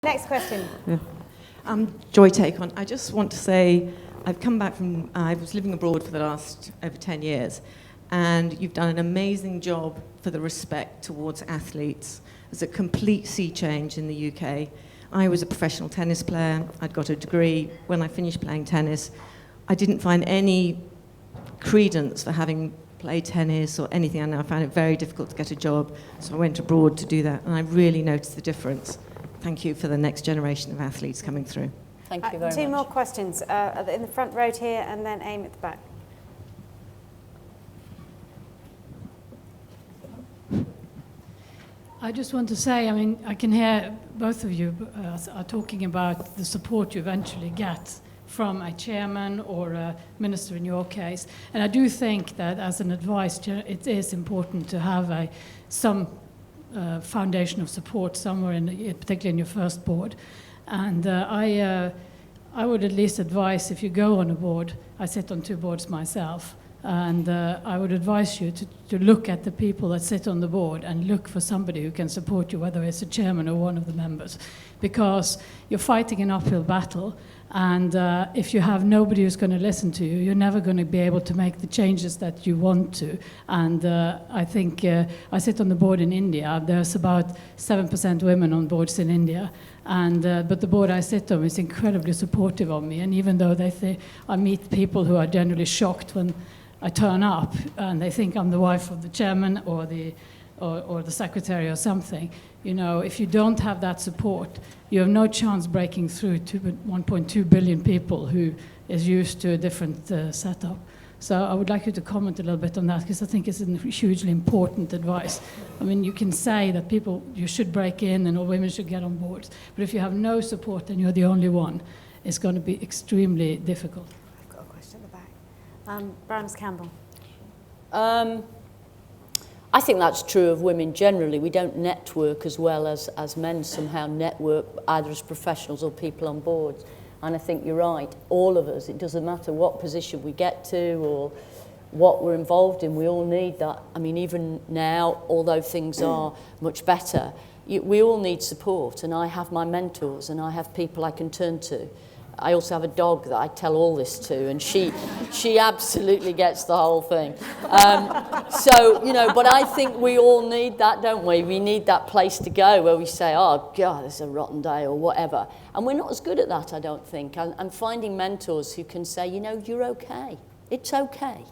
Next question. Yeah. Joy Tacon. I just want to say, I've come back from, I was living abroad for the last over 10 years, and you've done an amazing job for the respect towards athletes. There's a complete sea change in the UK. I was a professional tennis player. I'd got a degree. When I finished playing tennis, I didn't find any credence for having played tennis or anything, and I found it very difficult to get a job, so I went abroad to do that, and I really noticed the difference. Thank you for the next generation of athletes coming through. Thank you very much. Two more questions, in the front row here, and then Amy at the back. I just want to say, I mean, I can hear both of you are talking about the support you eventually get from a chairman or a minister in your case. And I do think that as an advice, it is important to have some foundation of support somewhere, particularly in your first board. And I would at least advise, if you go on a board, I sit on 2 boards myself, and I would advise you to look at the people that sit on the board and look for somebody who can support you, whether it's a chairman or one of the members, because you're fighting an uphill battle, and if you have nobody who's going to listen to you, you're never going to be able to make the changes that you want to. And I think I sit on the board in India. There's about 7% women on boards in India, and but the board I sit on is incredibly supportive of me. And even though I meet people who are generally shocked when I turn up and they think I'm the wife of the chairman or the secretary or something. You know, if you don't have that support, you have no chance breaking through to 1.2 billion people who is used to a different setup. So I would like you to comment a little bit on that, because I think it's a hugely important advice. I mean, you can say that you should break in and all women should get on boards, but if you have no support and you're the only one, it's going to be extremely difficult. I've got a question at the back. Baroness Campbell. I think that's true of women generally. We don't network as well as men somehow network, either as professionals or people on boards. And I think you're right, all of us, it doesn't matter what position we get to or what we're involved in, we all need that. I mean, even now, although things are much better, we all need support, and I have my mentors and I have people I can turn to. I also have a dog that I tell all this to, and she absolutely gets the whole thing. So, you know, but I think we all need that, don't we? We need that place to go where we say, oh, God, this is a rotten day or whatever. And we're not as good at that, I don't think. And finding mentors who can say, you know, you're okay. It's okay.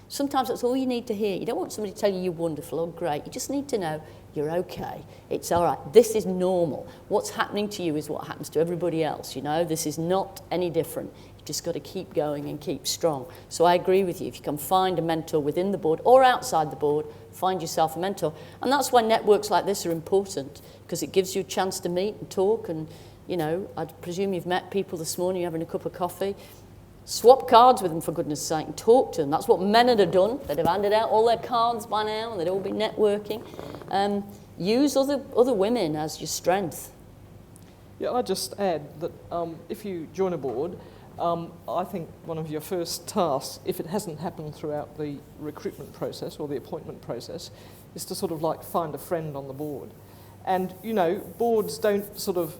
Sometimes that's all you need to hear. You don't want somebody to tell you you're wonderful or great. You just need to know you're okay. It's all right. This is normal. What's happening to you is what happens to everybody else, you know. This is not any different. You've just got to keep going and keep strong. So I agree with you. If you can find a mentor within the board or outside the board, find yourself a mentor. And that's why networks like this are important, because it gives you a chance to meet and talk. And, you know, I presume you've met people this morning, you're having a cup of coffee. Swap cards with them, for goodness sake, and talk to them. That's what men would have done. They'd have handed out all their cards by now, and they'd all be networking. Use other women as your strength. Yeah, I'd just add that if you join a board, I think one of your first tasks, if it hasn't happened throughout the recruitment process or the appointment process, is to sort of like find a friend on the board. And, you know, boards don't sort of,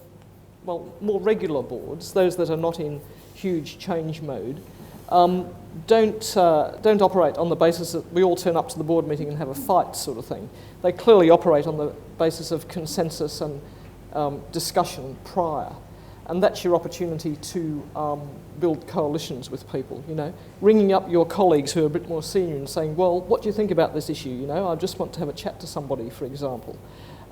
well, more regular boards, those that are not in huge change mode, don't operate on the basis that we all turn up to the board meeting and have a fight sort of thing. They clearly operate on the basis of consensus and discussion prior. And that's your opportunity to build coalitions with people, you know. Ringing up your colleagues who are a bit more senior and saying, well, what do you think about this issue, you know? I just want to have a chat to somebody, for example,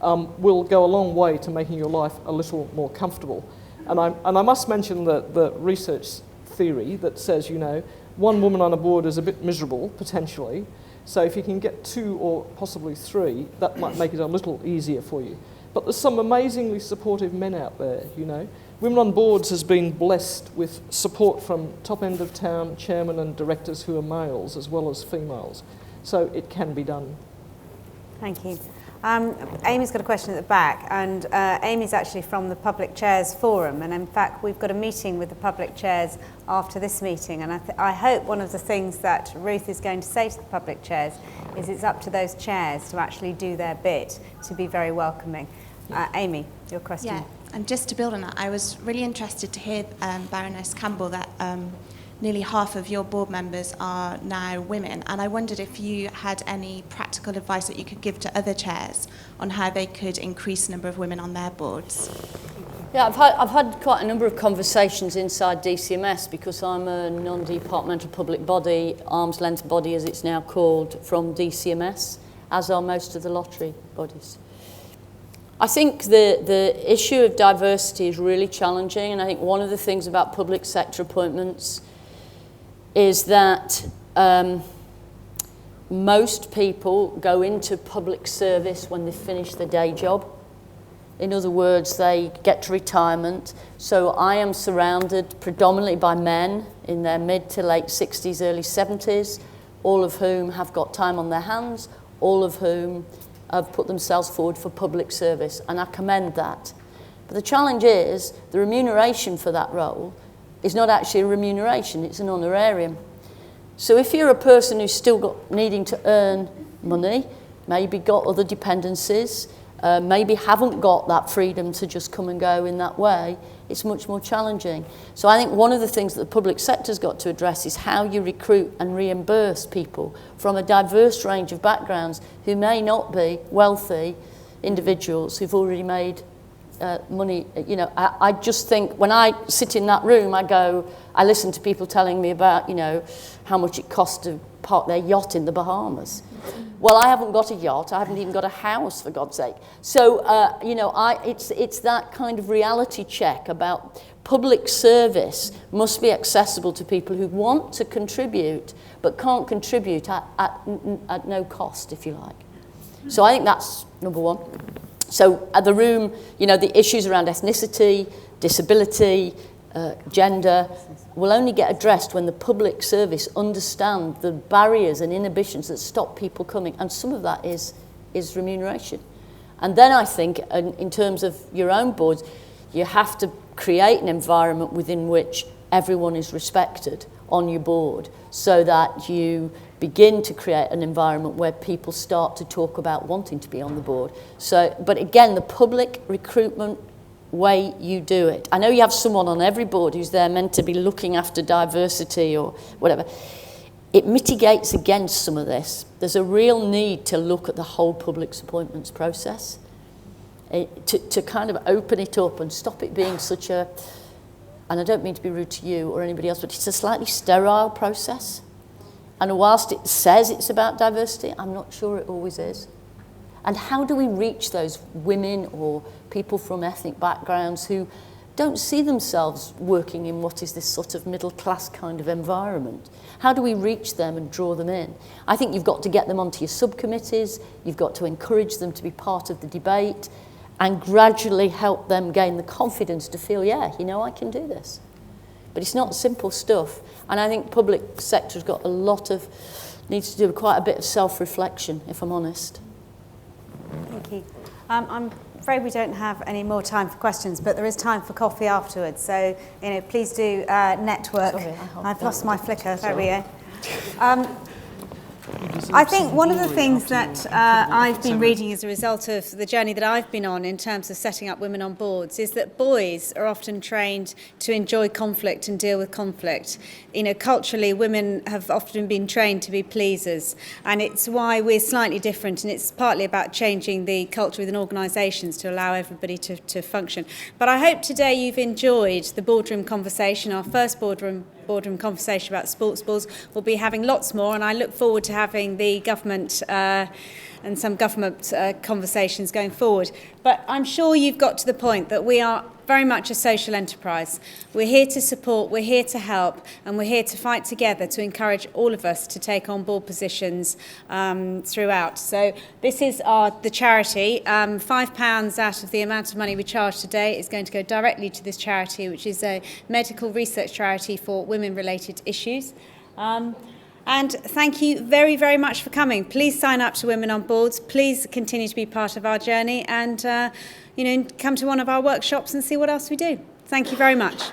will go a long way to making your life a little more comfortable. And I must mention the research theory that says, you know, one woman on a board is a bit miserable, potentially. So if you can get 2 or possibly 3, that might make it a little easier for you. But there's some amazingly supportive men out there, you know. Women on Boards has been blessed with support from top end of town chairmen and directors who are males as well as females. So it can be done. Thank you. Amy's got a question at the back, and Amy's actually from the Public Chairs Forum, and in fact we've got a meeting with the public chairs after this meeting, and I hope one of the things that Ruth is going to say to the public chairs is it's up to those chairs to actually do their bit to be very welcoming. Amy, your question. Yeah. And just to build on that, I was really interested to hear, Baroness Campbell, that nearly half of your board members are now women. And I wondered if you had any practical advice that you could give to other chairs on how they could increase the number of women on their boards. Yeah, I've had quite a number of conversations inside DCMS because I'm a non-departmental public body, arm's length body as it's now called, from DCMS, as are most of the lottery bodies. I think the issue of diversity is really challenging, and I think one of the things about public sector appointments is that most people go into public service when they finish their day job. In other words, they get to retirement. So I am surrounded predominantly by men in their mid to late 60s, early 70s, all of whom have got time on their hands, all of whom have put themselves forward for public service, and I commend that. But the challenge is the remuneration for that role is not actually a remuneration, it's an honorarium. So if you're a person who's still got needing to earn money, maybe got other dependencies, maybe haven't got that freedom to just come and go in that way, it's much more challenging. So I think one of the things that the public sector's got to address is how you recruit and reimburse people from a diverse range of backgrounds who may not be wealthy individuals who've already made money. You know, I just think when I sit in that room, I listen to people telling me about, you know, how much it costs to park their yacht in the Bahamas. Well, I haven't got a yacht. I haven't even got a house, for God's sake. So, you know, it's that kind of reality check about public service must be accessible to people who want to contribute but can't contribute at no cost, if you like. So I think that's number one. So at the room, you know, the issues around ethnicity, disability, gender will only get addressed when the public service understand the barriers and inhibitions that stop people coming, and some of that is remuneration. And then I think in terms of your own boards, you have to create an environment within which everyone is respected on your board, so that you begin to create an environment where people start to talk about wanting to be on the board. So, but again, the public recruitment way you do it. I know you have someone on every board who's there meant to be looking after diversity or whatever. It mitigates against some of this. There's a real need to look at the whole public appointments process, to kind of open it up and stop it being such a, and I don't mean to be rude to you or anybody else, but it's a slightly sterile process. And whilst it says it's about diversity, I'm not sure it always is. And how do we reach those women or people from ethnic backgrounds who don't see themselves working in what is this sort of middle class kind of environment? How do we reach them and draw them in? I think you've got to get them onto your subcommittees, you've got to encourage them to be part of the debate and gradually help them gain the confidence to feel, yeah, you know, I can do this. But it's not simple stuff. And I think public sector's got needs to do quite a bit of self-reflection, if I'm honest. Thank you. I'm afraid we don't have any more time for questions, but there is time for coffee afterwards. So, you know, please do network. Sorry, I've lost my flicker. There we go. I think one of the things that I've been reading as a result of the journey that I've been on in terms of setting up women on boards is that boys are often trained to enjoy conflict and deal with conflict. You know, culturally, women have often been trained to be pleasers, and it's why we're slightly different, and it's partly about changing the culture within organisations to allow everybody to function. But I hope today you've enjoyed the boardroom conversation, our first boardroom conversation about sports balls. We'll be having lots more, and I look forward to having the government and some government conversations going forward. But I'm sure you've got to the point that we are very much a social enterprise. We're here to support, we're here to help, and we're here to fight together to encourage all of us to take on board positions throughout. So this is the charity. £5 out of the amount of money we charge today is going to go directly to this charity, which is a medical research charity for women-related issues. And thank you very, very much for coming. Please sign up to Women on Boards. Please continue to be part of our journey, and you know, come to one of our workshops and see what else we do. Thank you very much.